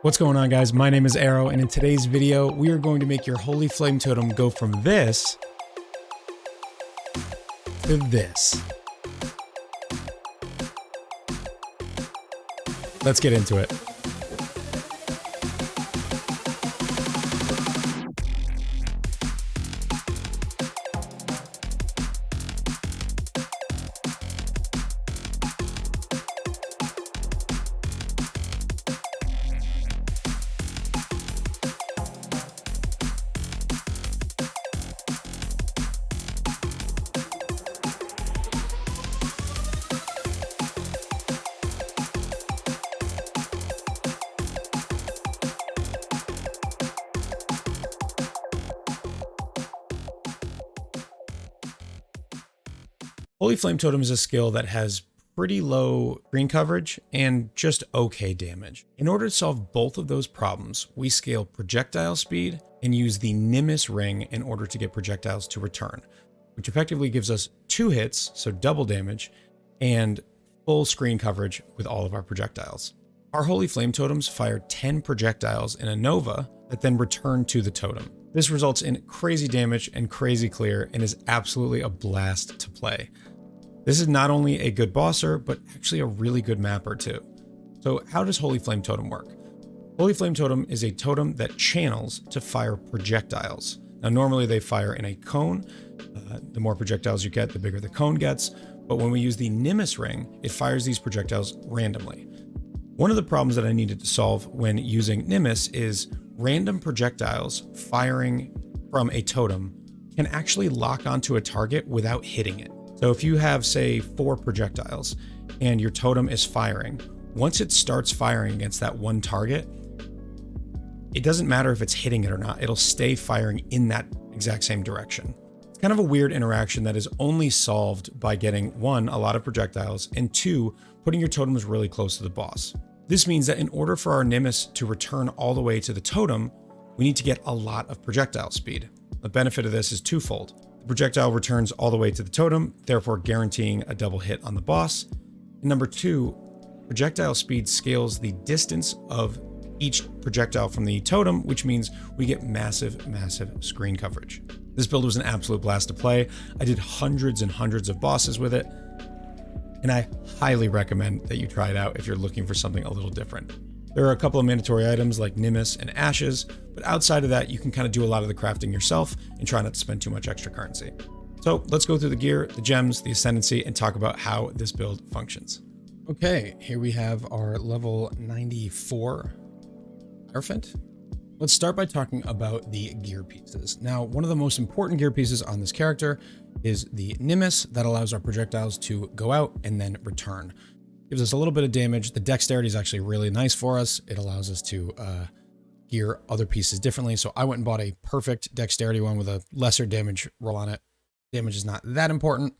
What's going on, guys? My name is Arrow, and in today's video, we are going to make your Holy Flame Totem go from this to this. Let's get into it. Holy Flame Totem is a skill that has pretty low screen coverage and just okay damage. In order to solve both of those problems, we scale projectile speed and use the Nimis ring in order to get projectiles to return, which effectively gives us 2 hits, so double damage, and full screen coverage with all of our projectiles. Our Holy Flame Totems fire 10 projectiles in a nova that then return to the totem. This results in crazy damage and crazy clear and is absolutely a blast to play. This is not only a good bosser, but actually a really good mapper too. So how does Holy Flame Totem work? Holy Flame Totem is a totem that channels to fire projectiles. Now normally they fire in a cone. The more projectiles you get, the bigger the cone gets. But when we use the Nimis ring, it fires these projectiles randomly. One of the problems that I needed to solve when using Nimis is random projectiles firing from a totem can actually lock onto a target without hitting it. So if you have, say, 4 projectiles and your totem is firing, once it starts firing against that one target, it doesn't matter if it's hitting it or not, it'll stay firing in that exact same direction. It's kind of a weird interaction that is only solved by getting 1, a lot of projectiles, and 2, putting your totems really close to the boss. This means that in order for our Nimis to return all the way to the totem, we need to get a lot of projectile speed. The benefit of this is twofold. The projectile returns all the way to the totem, therefore guaranteeing a double hit on the boss. And number 2, projectile speed scales the distance of each projectile from the totem, which means we get massive screen coverage. This build was an absolute blast to play. I did hundreds and hundreds of bosses with it, and I highly recommend that you try it out if you're looking for something a little different. There are a couple of mandatory items like Nimis and Ashes, but outside of that, you can kind of do a lot of the crafting yourself and try not to spend too much extra currency. So let's go through the gear, the gems, the Ascendancy, and talk about how this build functions. Okay, here we have our level 94 Heirophant. Let's start by talking about the gear pieces. Now, one of the most important gear pieces on this character is the Nimis that allows our projectiles to go out and then return. Gives us a little bit of damage. The dexterity is actually really nice for us. It allows us to gear other pieces differently. So I went and bought a perfect dexterity one with a lesser damage roll on it. Damage is not that important,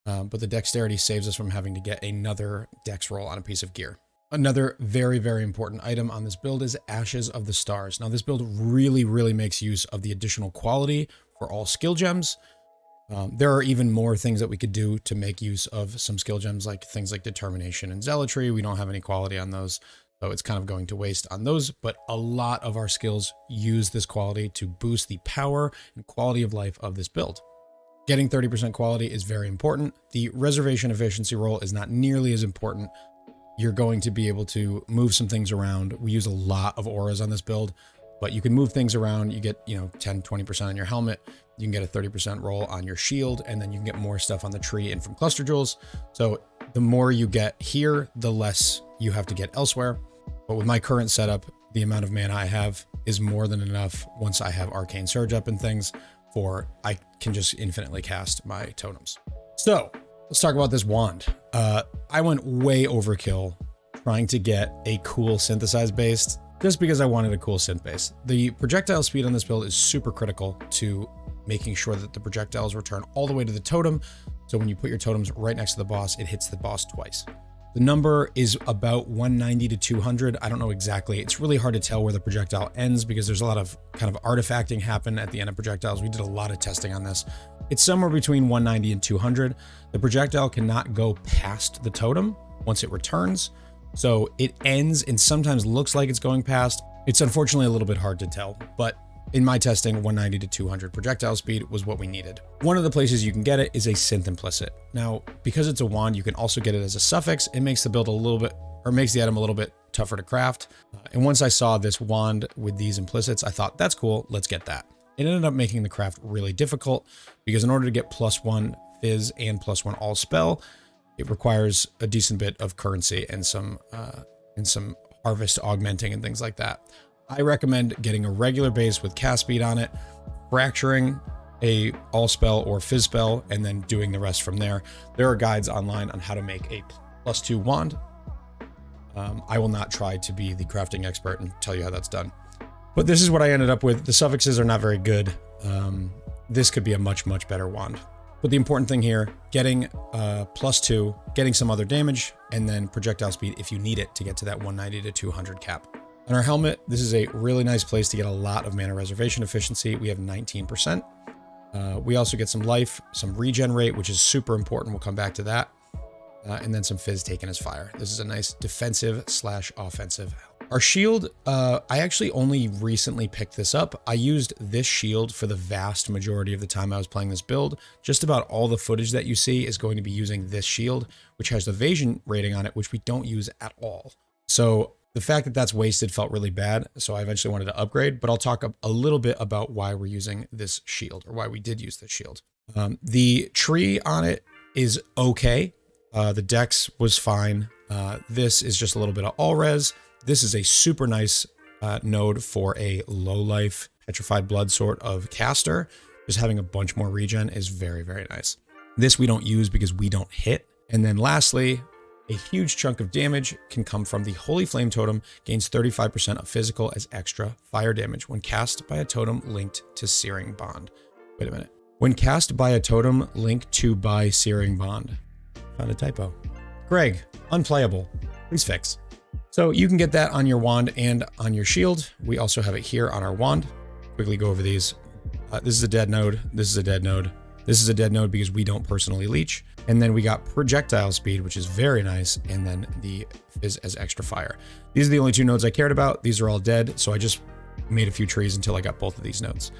but the dexterity saves us from having to get another dex roll on a piece of gear. Another very important item on this build is Ashes of the Stars. Now this build really makes use of the additional quality for all skill gems. There are even more things that we could do to make use of some skill gems, like things like Determination and Zealotry. We don't have any quality on those, so it's kind of going to waste on those, but a lot of our skills use this quality to boost the power and quality of life of this build. Getting 30% quality is very important. The reservation efficiency roll is not nearly as important. You're going to be able to move some things around. We use a lot of auras on this build, but you can move things around. You get, 10-20% on your helmet. You can get a 30% roll on your shield, and then you can get more stuff on the tree and from cluster jewels. So the more you get here, the less you have to get elsewhere. But with my current setup, the amount of mana I have is more than enough once I have Arcane Surge up and things for I can just infinitely cast my totems. So let's talk about this wand. I went way overkill trying to get a cool synthesized base just because I wanted a cool synth base. The projectile speed on this build is super critical to making sure that the projectiles return all the way to the totem. So when you put your totems right next to the boss, it hits the boss twice. The number is about 190 to 200. I don't know exactly. It's really hard to tell where the projectile ends because there's a lot of kind of artifacting happen at the end of projectiles. We did a lot of testing on this. It's somewhere between 190 and 200. The projectile cannot go past the totem once it returns. So it ends and sometimes looks like it's going past. It's unfortunately a little bit hard to tell, but in my testing, 190 to 200 projectile speed was what we needed. One of the places you can get it is a synth implicit. Now, because it's a wand, you can also get it as a suffix. It makes the build a little bit, or makes the item a little bit tougher to craft. And once I saw this wand with these implicits, I thought, that's cool, let's get that. It ended up making the craft really difficult because in order to get +1 fizz and +1 all spell, it requires a decent bit of currency and some harvest augmenting and things like that. I recommend getting a regular base with cast speed on it, fracturing a all spell or fizz spell, and then doing the rest from there. There are guides online on how to make a +2 wand. I will not try to be the crafting expert and tell you how that's done. But this is what I ended up with. The suffixes are not very good. This could be a much, much better wand. But the important thing here, getting +2, getting some other damage, and then projectile speed if you need it to get to that 190 to 200 cap. On our helmet, this is a really nice place to get a lot of mana reservation efficiency. We have 19%. We also get some life, some regen rate, which is super important. We'll come back to that. And then some fizz taken as fire. This is a nice defensive / offensive. Our shield, I actually only recently picked this up. I used this shield for the vast majority of the time I was playing this build. Just about all the footage that you see is going to be using this shield, which has the evasion rating on it, which we don't use at all. So the fact that that's wasted felt really bad. So I eventually wanted to upgrade, but I'll talk a little bit about why we're using this shield, or why we did use this shield. The tree on it is okay. The dex was fine. This is just a little bit of all res. This is a super nice node for a low life petrified blood sort of caster. Just having a bunch more regen is very, very nice. This we don't use because we don't hit. And then lastly, a huge chunk of damage can come from the Holy Flame Totem, gains 35% of physical as extra fire damage when cast by a totem linked to Searing Bond. Wait a minute. When cast by a totem linked to by Searing Bond. Found a typo. Greg, unplayable. Please fix. So you can get that on your wand and on your shield. We also have it here on our wand. Quickly go over these. This is a dead node. This is a dead node. This is a dead node because we don't personally leech. And then we got projectile speed, which is very nice. And then the fizz as extra fire. These are the only two nodes I cared about. These are all dead. So I just made a few trees until I got both of these nodes.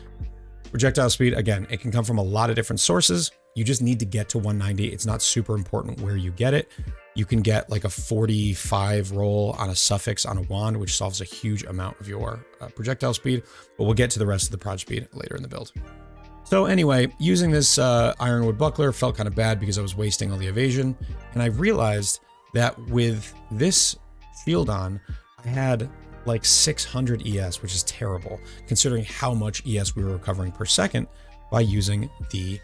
Projectile speed, again, it can come from a lot of different sources. You just need to get to 190. It's not super important where you get it. You can get like a 45 roll on a suffix on a wand, which solves a huge amount of your projectile speed, but we'll get to the rest of the proj speed later in the build. So anyway, using this ironwood buckler felt kind of bad because I was wasting all the evasion. And I realized that with this shield on, I had like 600 ES, which is terrible considering how much ES we were recovering per second by using the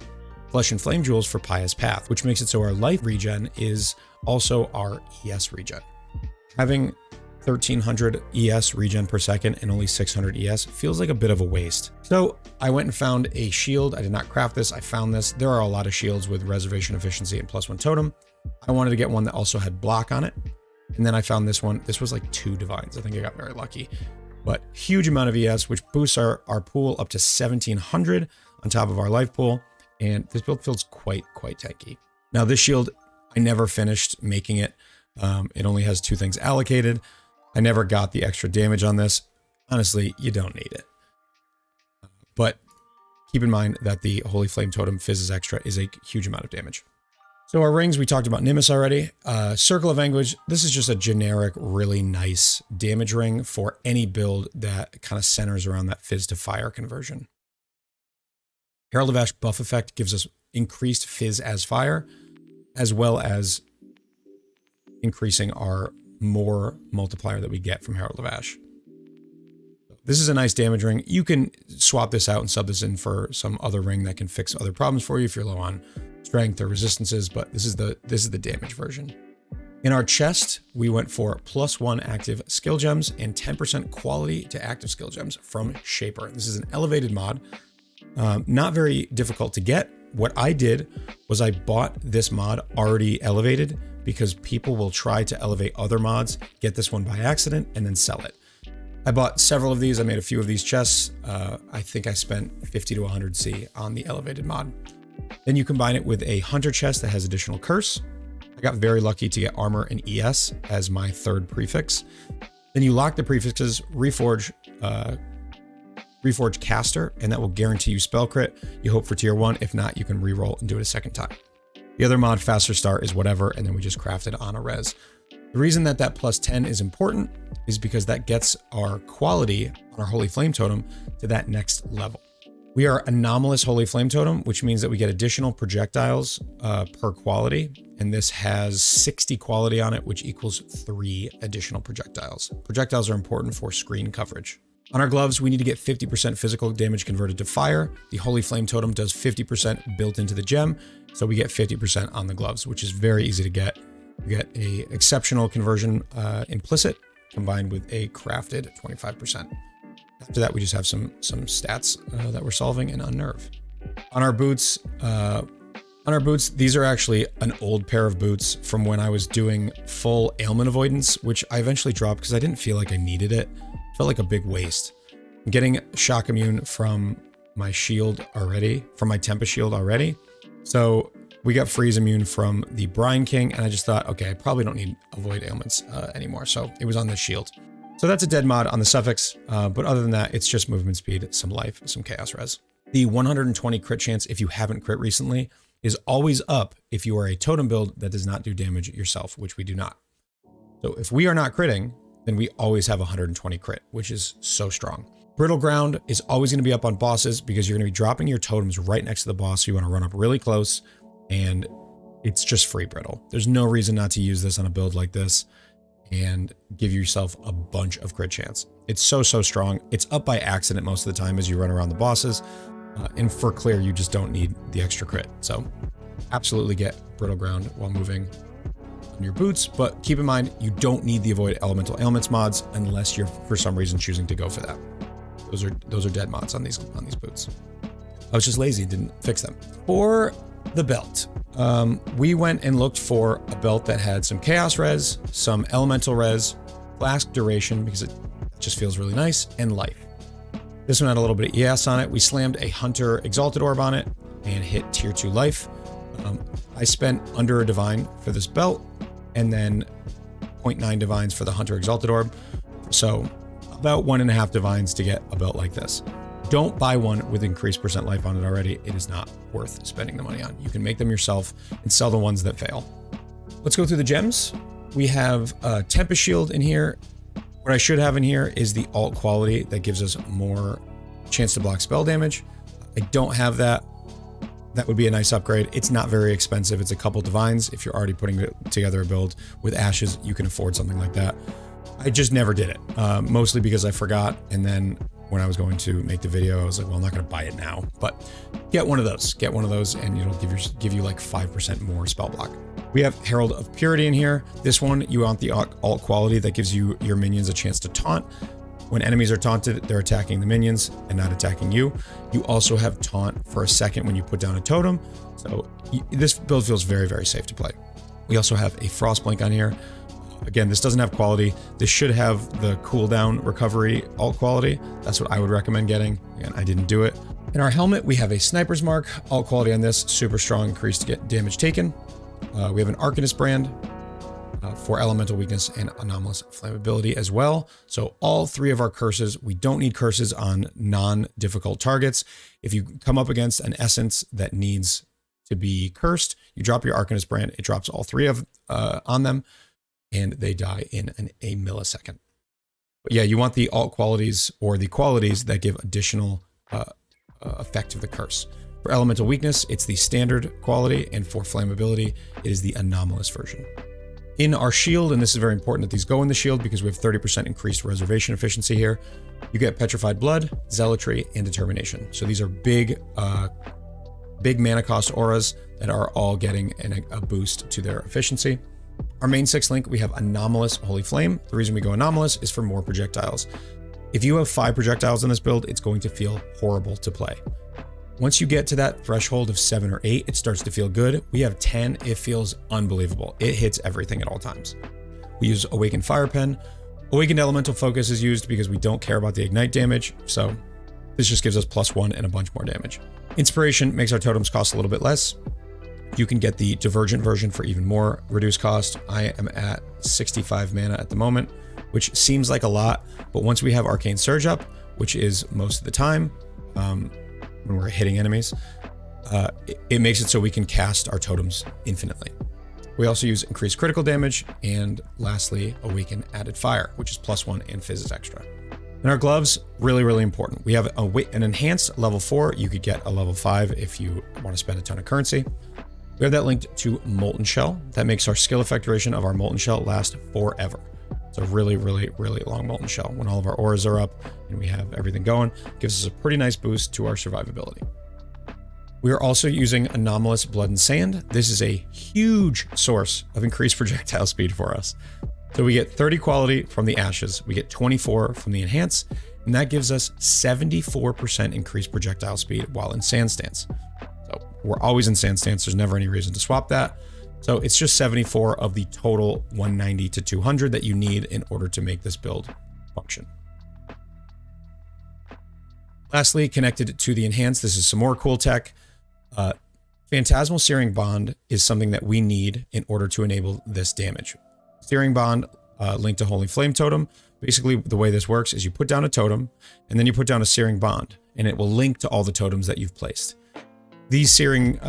Flesh and Flame Jewels for Pious Path, which makes it so our life regen is also our ES regen. Having 1300 ES regen per second and only 600 ES feels like a bit of a waste. So I went and found a shield. I did not craft this. I found this. There are a lot of shields with reservation efficiency and +1 totem. I wanted to get one that also had block on it. And then I found this one. This was like 2 divines. I think I got very lucky. But huge amount of ES, which boosts our pool up to 1700 on top of our life pool. And this build feels quite tanky. Now this shield, I never finished making it. It only has 2 things allocated. I never got the extra damage on this. Honestly, you don't need it. But keep in mind that the Holy Flame Totem Fizzes Extra is a huge amount of damage. So our rings, we talked about Nimis already. Circle of Anguish, this is just a generic, really nice damage ring for any build that kind of centers around that fizz to fire conversion. Herald of Ash buff effect gives us increased fizz as fire, as well as increasing our more multiplier that we get from Herald of Ash. This is a nice damage ring. You can swap this out and sub this in for some other ring that can fix other problems for you if you're low on strength or resistances, but this is the damage version. In our chest, we went for +1 active skill gems and 10% quality to active skill gems from Shaper. This is an elevated mod. Not very difficult to get. What I did was I bought this mod already elevated because people will try to elevate other mods, get this one by accident, and then sell it. I bought several of these. I made a few of these chests. I think I spent 50 to 100 C on the elevated mod. Then you combine it with a hunter chest that has additional curse, I got very lucky to get armor and ES as my third prefix. Then you lock the prefixes, reforge caster, and that will guarantee you spell crit. You hope for tier 1. If not, you can reroll and do it a second time. The other mod, faster start, is whatever, and then we just craft it on a res. The reason that plus 10 is important is because that gets our quality on our Holy Flame Totem to that next level. We are Anomalous Holy Flame Totem, which means that we get additional projectiles per quality, and this has 60 quality on it, which equals 3 additional projectiles. Projectiles are important for screen coverage. On our gloves, we need to get 50% physical damage converted to fire. The Holy Flame Totem does 50% built into the gem, so we get 50% on the gloves, which is very easy to get. We get a exceptional conversion implicit combined with a crafted 25%. After that, we just have some stats that we're solving and unnerve. On our boots, these are actually an old pair of boots from when I was doing full ailment avoidance, which I eventually dropped because I didn't feel like I needed it. It felt like a big waste. I'm getting shock immune from my shield already, from my Tempest shield already. So we got freeze immune from the Brine King, and I just thought, okay, I probably don't need avoid ailments anymore. So it was on the shield. So that's a dead mod on the suffix, but other than that, it's just movement speed, some life, some chaos res. The 120 crit chance if you haven't crit recently is always up if you are a totem build that does not do damage yourself, which we do not. So if we are not critting, then we always have 120 crit, which is so strong. Brittle ground is always going to be up on bosses because you're going to be dropping your totems right next to the boss. So you want to run up really close, and it's just free brittle. There's no reason not to use this on a build like this and give yourself a bunch of crit chance. It's so strong. It's up by accident most of the time as you run around the bosses. And for clear, you just don't need the extra crit. So absolutely get brittle ground while moving on your boots, but keep in mind, you don't need the avoid elemental ailments mods unless you're for some reason choosing to go for that. Those are dead mods on these boots. I was just lazy, didn't fix them. For the belt, we went and looked for a belt that had some chaos res, some elemental res, flask duration because it just feels really nice, and life. This one had a little bit of ES on it. We slammed a Hunter Exalted Orb on it and hit tier 2 life. I spent under a divine for this belt and then 0.9 divines for the Hunter Exalted Orb. So about 1.5 divines to get a belt like this. Don't buy one with increased % life on it already. It is not worth spending the money on. You can make them yourself and sell the ones that fail. Let's go through the gems. We have a Tempest Shield in here. What I should have in here is the alt quality that gives us more chance to block spell damage. I don't have that. That would be a nice upgrade. It's not very expensive. It's a couple divines. If you're already putting together a build with ashes, you can afford something like that. I just never did it, mostly because I forgot. And then when I was going to make the video, I was like, well, I'm not going to buy it now, but get one of those. Get one of those and it'll give you like 5% more spell block. We have Herald of Purity in here. This one, you want the alt quality that gives you your minions a chance to taunt. When enemies are taunted, they're attacking the minions and not attacking you. You also have taunt for a second when you put down a totem. So this build feels very safe to play. We also have a Frostblink on here. Again, this doesn't have quality. This should have the cooldown recovery alt quality. That's what I would recommend getting. Again, I didn't do it. In our helmet, we have a Sniper's Mark. Alt quality on this, super strong, increased to get damage taken. We have an Arcanist brand for elemental weakness and anomalous flammability as well. So all 3 of our curses, we don't need curses on non-difficult targets. If you come up against an essence that needs to be cursed, you drop your Arcanist brand, it drops all 3 of on them, and they die in a millisecond. But yeah, you want the alt qualities or the qualities that give additional effect of the curse. For elemental weakness, it's the standard quality, and for flammability, it is the anomalous version. In our shield, and this is very important that these go in the shield because we have 30% increased reservation efficiency here, you get Petrified Blood, Zealotry, and Determination. So these are big mana cost auras that are all getting a boost to their efficiency. Our main 6 link, we have Anomalous Holy Flame. The reason we go Anomalous is for more projectiles. If you have 5 projectiles in this build, it's going to feel horrible to play. Once you get to that threshold of 7 or 8, it starts to feel good. We have 10, it feels unbelievable. It hits everything at all times. We use Awakened Fire Pen. Awakened Elemental Focus is used because we don't care about the ignite damage, so this just gives us +1 and a bunch more damage. Inspiration makes our totems cost a little bit less. You can get the Divergent version for even more reduced cost. I am at 65 mana at the moment, which seems like a lot, but once we have Arcane Surge up, which is most of the time when we're hitting enemies, it makes it so we can cast our totems infinitely. We also use increased critical damage, and lastly, Awaken Added Fire, which is +1 and Fizz is extra. And our gloves, really, really important. We have an enhanced level 4. You could get a level 5 if you want to spend a ton of currency. We have that linked to Molten Shell. That makes our skill effect duration of our Molten Shell last forever. It's a really, really, really long Molten Shell. When all of our auras are up and we have everything going, it gives us a pretty nice boost to our survivability. We are also using Anomalous Blood and Sand. This is a huge source of increased projectile speed for us. So we get 30 quality from the Ashes, we get 24 from the Enhance, and that gives us 74% increased projectile speed while in Sand Stance. So we're always in Sand Stance, there's never any reason to swap that. So it's just 74 of the total 190 to 200 that you need in order to make this build function. Lastly, connected to the Enhance, this is some more cool tech. Phantasmal Searing Bond is something that we need in order to enable this damage. Searing Bond linked to Holy Flame Totem. Basically, the way this works is you put down a totem, and then you put down a Searing Bond, and it will link to all the totems that you've placed. These searing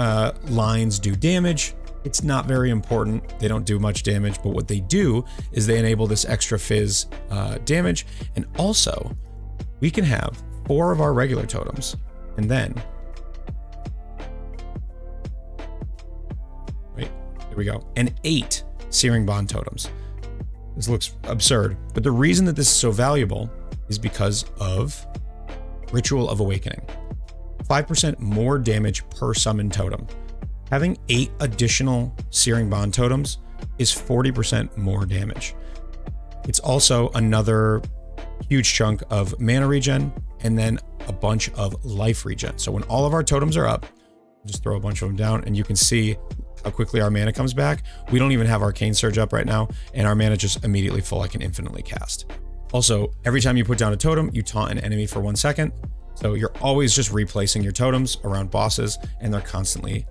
lines do damage. It's not very important. They don't do much damage, but what they do is they enable this extra fizz damage, and also, we can have 4 of our regular totems, and then... Wait, there we go. And 8 Searing Bond totems. This looks absurd, but the reason that this is so valuable is because of Ritual of Awakening. 5% more damage per summoned totem. Having 8 additional Searing Bond totems is 40% more damage. It's also another huge chunk of mana regen and then a bunch of life regen. So when all of our totems are up, just throw a bunch of them down and you can see how quickly our mana comes back. We don't even have Arcane Surge up right now, and our mana just immediately full. I can infinitely cast. Also, every time you put down a totem, you taunt an enemy for 1 second. So you're always just replacing your totems around bosses, and they're constantly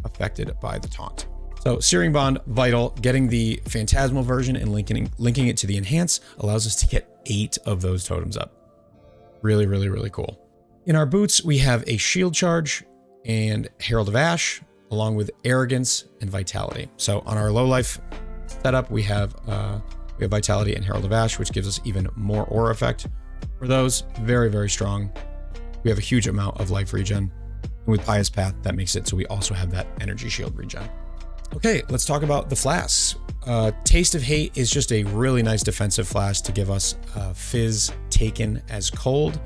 affected by the taunt. So Searing Bond, vital. Getting the Phantasmal version and linking it to the Enhance allows us to get 8 of those totems up. Really, really, really cool. In our boots, we have a Shield Charge and Herald of Ash, along with Arrogance and Vitality. So on our low life setup, we have Vitality and Herald of Ash, which gives us even more aura effect. For those, very, very strong. We have a huge amount of life regen. And with Pious Path, that makes it so we also have that energy shield regen. Okay, let's talk about the Flasks. Taste of Hate is just a really nice defensive flask to give us Fizz taken as cold.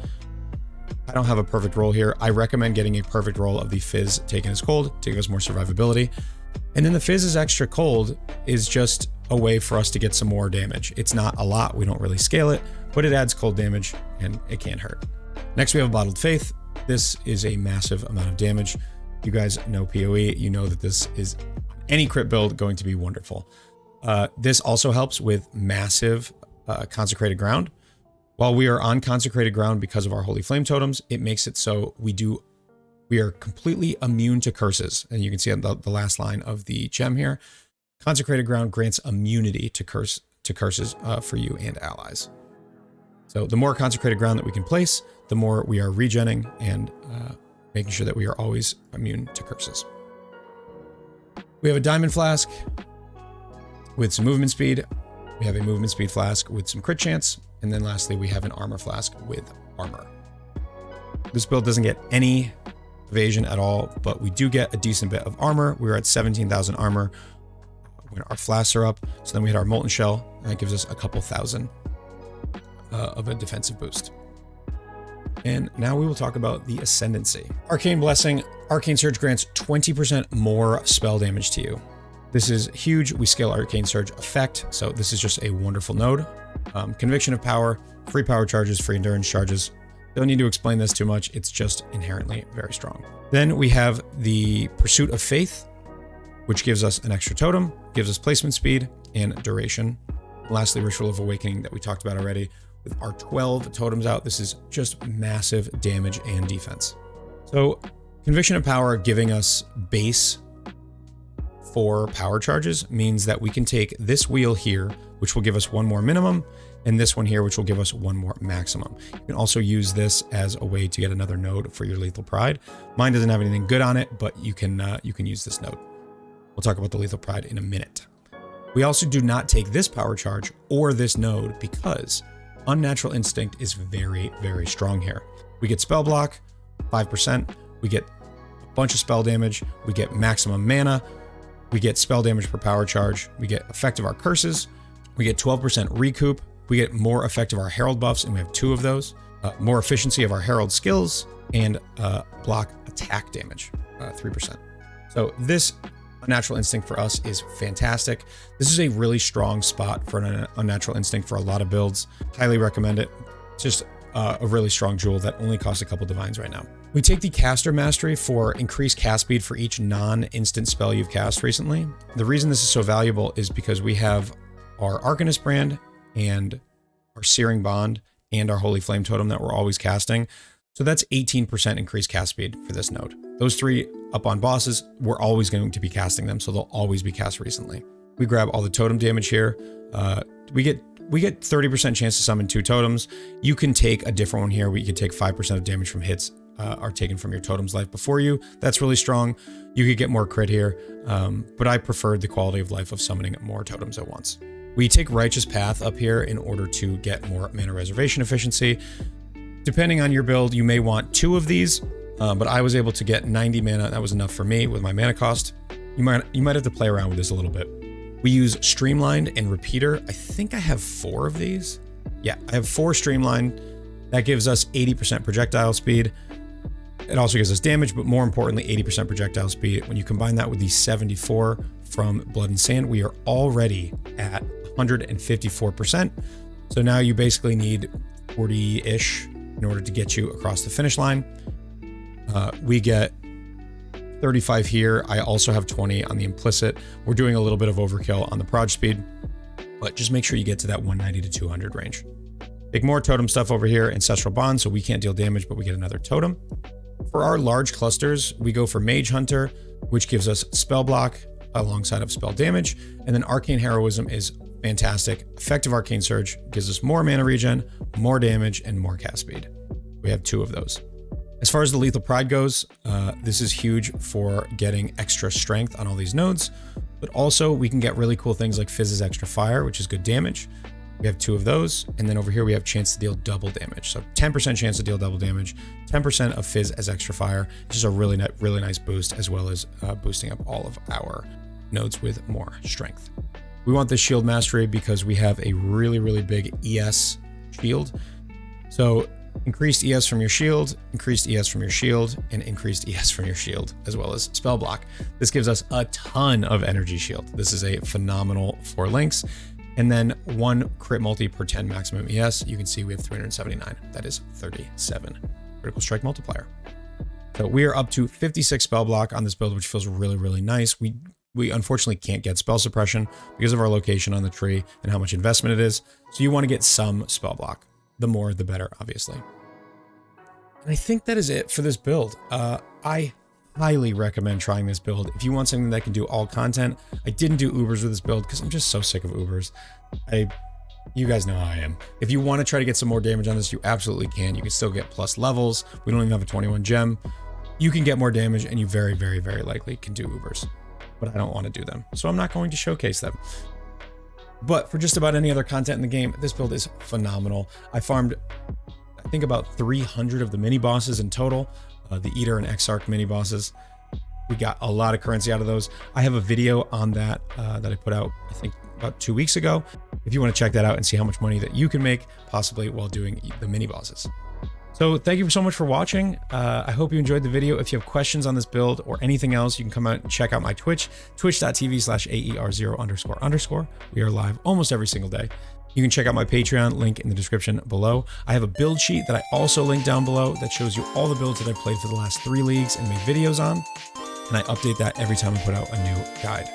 I don't have a perfect roll here. I recommend getting a perfect roll of the Fizz taken as cold to give us more survivability. And then the Fizz is extra cold is just a way for us to get some more damage. It's not a lot, we don't really scale it, but it adds cold damage and it can't hurt. Next we have Bottled Faith. This is a massive amount of damage. You guys know PoE, you know that this is any crit build going to be wonderful. This also helps with massive Consecrated Ground. While we are on Consecrated Ground because of our Holy Flame Totems, it makes it so we are completely immune to curses. And you can see on the last line of the gem here, Consecrated Ground grants immunity to curses for you and allies. So the more Consecrated Ground that we can place, the more we are regenning and making sure that we are always immune to curses. We have a Diamond Flask with some movement speed. We have a movement speed flask with some crit chance. And then lastly, we have an armor flask with armor. This build doesn't get any evasion at all, but we do get a decent bit of armor. We're at 17,000 armor when our flasks are up. So then we hit our Molten Shell, and that gives us a couple thousand of a defensive boost. And now we will talk about the Ascendancy. Arcane Blessing. Arcane Surge grants 20% more spell damage to you. This is huge. We scale Arcane Surge effect, so this is just a wonderful node. Conviction of Power, free power charges, free endurance charges. Don't need to explain this too much. It's just inherently very strong. Then we have the Pursuit of Faith, which gives us an extra totem, gives us placement speed and duration. Lastly, Ritual of Awakening that we talked about already. With our 12 totems out, this is just massive damage and defense. So Conviction of Power giving us base 4 power charges means that we can take this wheel here, which will give us 1 more minimum, and this one here, which will give us 1 more maximum. You can also use this as a way to get another node for your Lethal Pride. Mine doesn't have anything good on it, but you can use this node. We'll talk about the Lethal Pride in a minute. We also do not take this power charge or this node because Unnatural Instinct is very, very strong here. We get spell block, 5%. We get a bunch of spell damage. We get maximum mana. We get spell damage per power charge. We get effect of our curses. We get 12% recoup. We get more effect of our herald buffs, and we have 2 of those. More efficiency of our herald skills, and block attack damage, 3%. So this Unnatural Instinct for us is fantastic. This is a really strong spot for an Unnatural Instinct for a lot of builds. Highly recommend it. It's just a really strong jewel that only costs a couple divines right now. We take the Caster Mastery for increased cast speed for each non-instant spell you've cast recently. The reason this is so valuable is because we have our Arcanist brand and our Searing Bond and our Holy Flame Totem that we're always casting. So that's 18% increased cast speed for this node. Those 3 up on bosses, we're always going to be casting them, so they'll always be cast recently. We grab all the totem damage here. We get 30% chance to summon 2 totems. You can take a different one here. We can take 5% of damage from hits are taken from your totem's life before you. That's really strong. You could get more crit here, but I preferred the quality of life of summoning more totems at once. We take Righteous Path up here in order to get more mana reservation efficiency. Depending on your build, you may want 2 of these, but I was able to get 90 mana. That was enough for me with my mana cost. You might have to play around with this a little bit. We use Streamlined and Repeater. I think I have 4 of these. Yeah, I have 4 Streamlined. That gives us 80% projectile speed. It also gives us damage, but more importantly, 80% projectile speed. When you combine that with the 74 from Blood and Sand, we are already at 154%. So now you basically need 40-ish in order to get you across the finish line. We get 35 here. I also have 20 on the implicit. We're doing a little bit of overkill on the proj speed, but just make sure you get to that 190 to 200 range. Take more totem stuff over here, Ancestral Bond, so we can't deal damage, but we get another totem. For our large clusters, we go for Mage Hunter, which gives us spell block alongside of spell damage, and then Arcane Heroism is fantastic. Effective Arcane Surge gives us more mana regen, more damage, and more cast speed. We have 2 of those. As far as the Lethal Pride goes, this is huge for getting extra strength on all these nodes, but also we can get really cool things like Fizz's Extra Fire, which is good damage. We have 2 of those, and then over here we have chance to deal double damage. So 10% chance to deal double damage, 10% of Fizz as Extra Fire. It's just a really nice boost, as well as boosting up all of our nodes with more strength. We want this Shield Mastery because we have a really big ES shield. So increased ES from your shield, increased ES from your shield, and increased ES from your shield, as well as spell block. This gives us a ton of energy shield. This is a phenomenal 4 links. And then 1 crit multi per 10 maximum ES. You can see we have 379. That is 37 critical strike multiplier. So we are up to 56 spell block on this build, which feels really nice. We unfortunately can't get spell suppression because of our location on the tree and how much investment it is. So you want to get some spell block. The more, the better, obviously. And I think that is it for this build. I highly recommend trying this build if you want something that can do all content. I didn't do Ubers with this build because I'm just so sick of Ubers. You guys know how I am. If you want to try to get some more damage on this, you absolutely can. You can still get plus levels. We don't even have a 21 gem. You can get more damage, and you very likely can do Ubers. But I don't want to do them, so I'm not going to showcase them. But for just about any other content in the game, this build is phenomenal. I farmed, I think, about 300 of the mini bosses in total. The Eater and Exarch mini bosses. We got a lot of currency out of those. I have a video on that that I put out, I think, about 2 weeks ago. If you want to check that out and see how much money that you can make, possibly while doing the mini bosses. So thank you so much for watching. I hope you enjoyed the video. If you have questions on this build or anything else, you can come out and check out my Twitch, twitch.tv/AER0__. We are live almost every single day. You can check out my Patreon, link in the description below. I have a build sheet that I also link down below that shows you all the builds that I've played for the last 3 leagues and made videos on. And I update that every time I put out a new guide.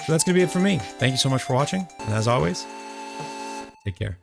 So that's going to be it for me. Thank you so much for watching. And as always, take care.